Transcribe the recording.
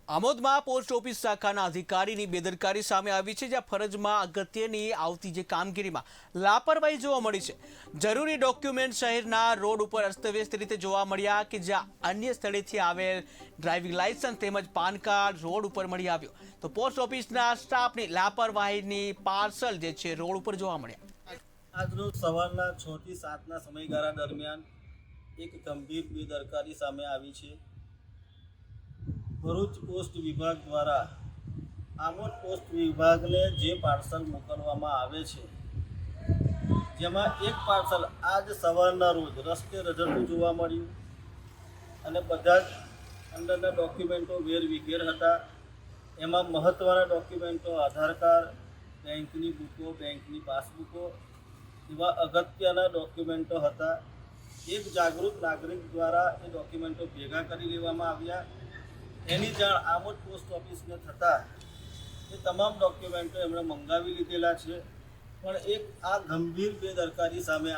આમોદમાં post office શાખાના અધિકારીની બેદરકારી સામે આવી છે, જ્યાં ફરજમાં અગત્યની આવતી જે કામગીરીમાં લાપરવાહી જોવા મળી છે। જરૂરી ડોક્યુમેન્ટ શહેરના રોડ ઉપર અસ્તવ્યસ્ત રીતે જોવા મળ્યા કે જ્યાં અન્ય સ્થળેથી આવેલ ડ્રાઇવિંગ લાયસન્સ તેમજ પાન કાર્ડ રોડ ઉપર મળી આવ્યો, તો પોસ્ટ ઓફિસના સ્ટાફની લાપરવાહીની પાર્સલ જે છે રોડ ઉપર જોવા મળ્યા। આજરોજ સવારના 6 થી 7ના સમયગાળા દરમિયાન એક ગંભીર બેદરકારી સામે આવી છે। ભરૂચ પોસ્ટ વિભાગ દ્વારા આમોદ પોસ્ટ વિભાગને જે પાર્સલ મોકલવામાં આવે છે, જેમાં એક પાર્સલ આજ સવારના રોજ રસ્તે રઝળતું જોવા મળ્યું અને બધા જ અંદરના ડોક્યુમેન્ટો વેરવિખેર હતા। એમાં મહત્ત્વના ડોક્યુમેન્ટો આધાર કાર્ડ, બેંકની બુકો, બેંકની પાસબુકો એવા અગત્યના ડોક્યુમેન્ટો હતા। એક જાગૃત નાગરિક દ્વારા એ ડોક્યુમેન્ટો ભેગા કરી લેવામાં આવ્યા। એની જાણ આમોદ પોસ્ટ ઓફિસને થતાં એ તમામ ડોક્યુમેન્ટો એમણે મંગાવી લીધેલા છે, પણ એક આ ગંભીર બેદરકારી સામે